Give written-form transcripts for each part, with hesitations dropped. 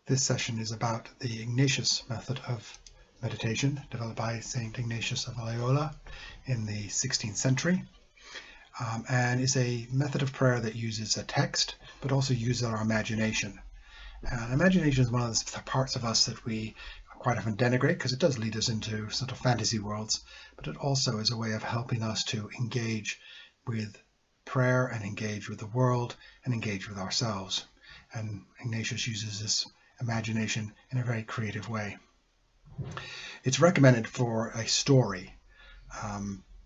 This session is about the Ignatius method of meditation, developed by Saint Ignatius of Loyola in the 16th century, and is a method of prayer that uses a text, but also uses our imagination. And imagination is one of the parts of us that we quite often denigrate because it does lead us into sort of fantasy worlds, but it also is a way of helping us to engage with prayer and engage with the world and engage with ourselves. And Ignatius uses this imagination in a very creative way. It's recommended for a story,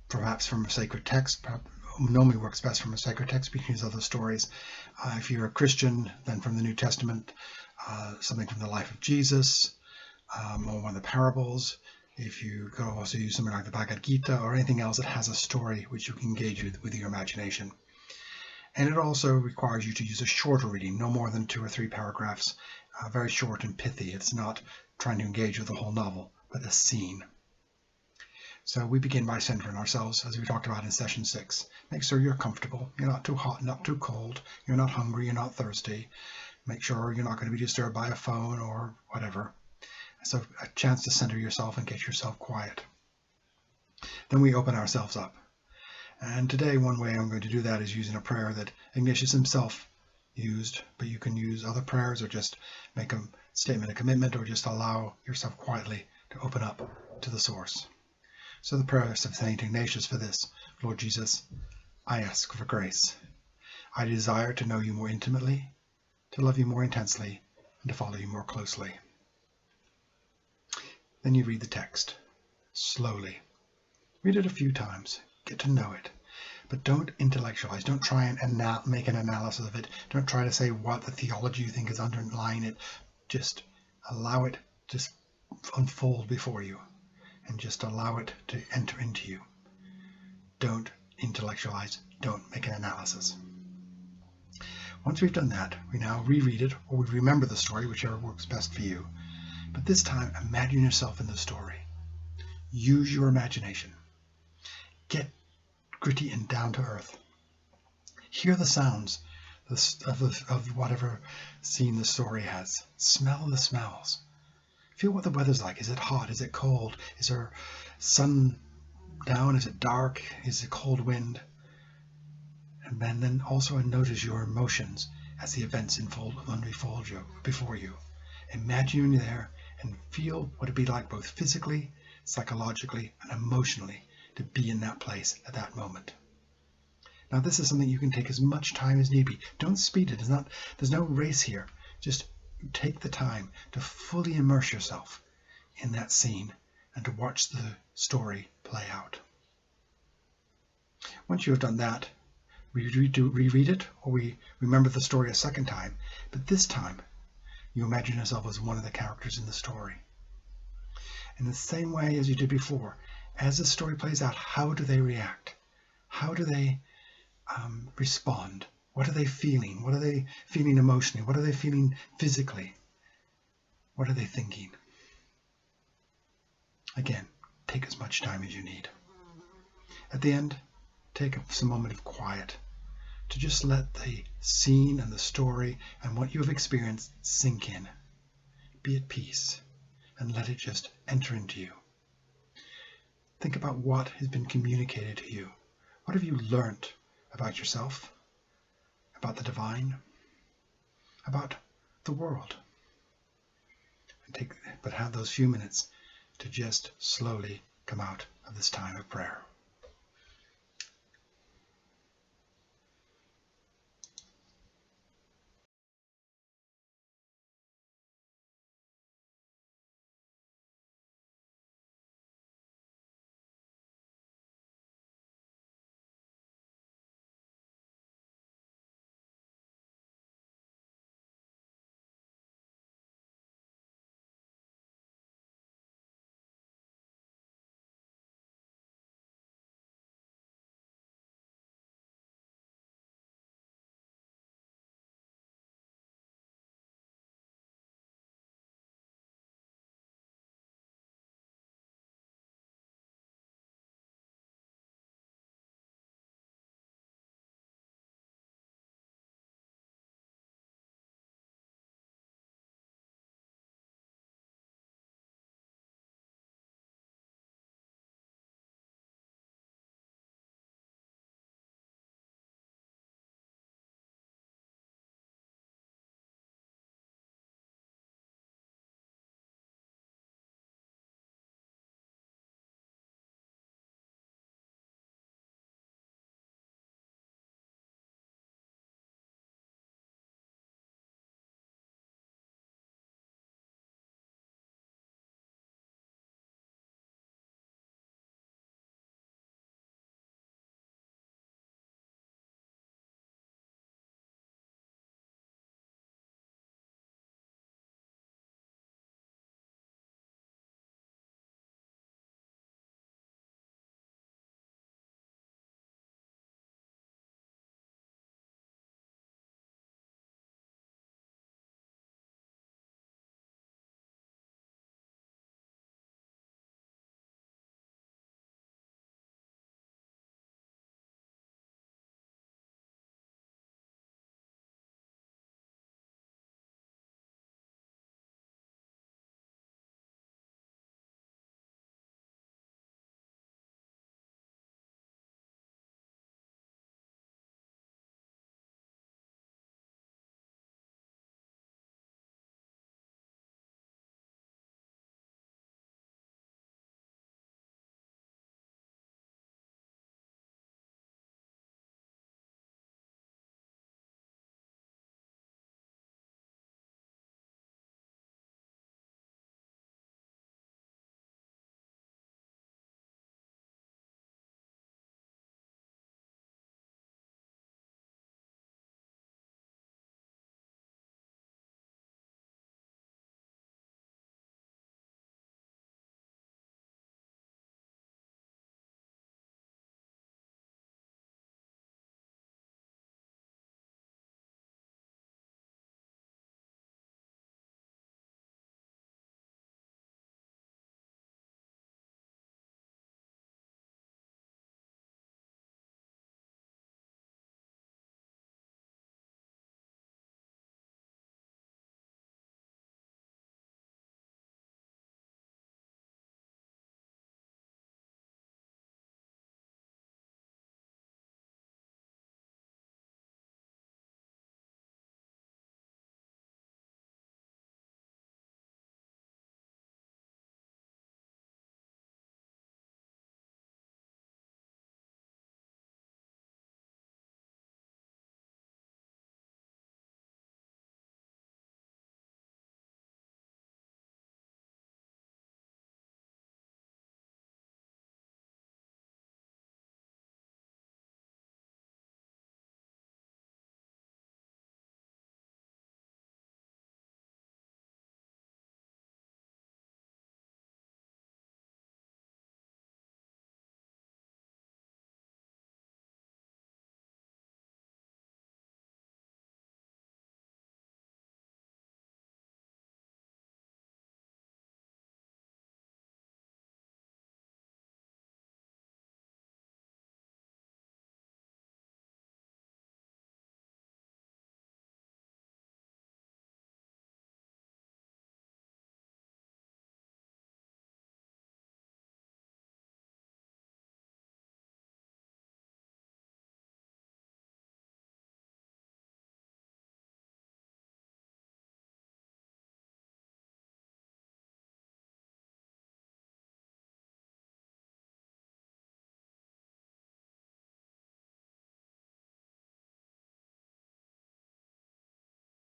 perhaps from a sacred text. Normally works best from a sacred text, but you can use other stories. If you're a Christian, then from the New Testament, something from the life of Jesus, or one of the parables. If you could also use something like the Bhagavad Gita or anything else that has a story which you can engage with your imagination. And it also requires you to use a shorter reading, no more than 2 or 3 paragraphs, very short and pithy. It's not trying to engage with the whole novel, but a scene. So we begin by centering ourselves, as we talked about in session 6. Make sure you're comfortable. You're not too hot, not too cold. You're not hungry. You're not thirsty. Make sure you're not going to be disturbed by a phone or whatever. So a chance to center yourself and get yourself quiet. Then we open ourselves up. And today, one way I'm going to do that is using a prayer that Ignatius himself used, but you can use other prayers or just make a statement of commitment or just allow yourself quietly to open up to the source. So the prayer of St. Ignatius for this: Lord Jesus, I ask for grace. I desire to know you more intimately, to love you more intensely, and to follow you more closely. Then you read the text slowly. Read it a few times. Get to know it. But don't intellectualize. Don't try and make an analysis of it. Don't try to say what the theology you think is underlying it. Just allow it to unfold before you and just allow it to enter into you. Don't intellectualize. Don't make an analysis. Once we've done that, we now reread it, or we remember the story, whichever works best for you. But this time, imagine yourself in the story. Use your imagination. Get gritty and down to earth. Hear the sounds of whatever scene the story has. Smell the smells. Feel what the weather's like. Is it hot? Is it cold? Is there sun down? Is it dark? Is it cold wind? And then also notice your emotions as the events unfold before you. Imagine you're there and feel what it'd be like both physically, psychologically, and emotionally to be in that place at that moment. Now, this is something you can take as much time as need be. Don't speed it. There's no race here. Just take the time to fully immerse yourself in that scene and to watch the story play out. Once you have done that, we reread it, or we remember the story a second time, but this time you imagine yourself as one of the characters in the story. In the same way as you did before, as the story plays out, how do they react? How do they respond? What are they feeling? What are they feeling emotionally? What are they feeling physically? What are they thinking? Again, take as much time as you need. At the end, take some moment of quiet to just let the scene and the story and what you have experienced sink in. Be at peace and let it just enter into you. Think about what has been communicated to you. What have you learnt about yourself, about the divine, about the world? But have those few minutes to just slowly come out of this time of prayer.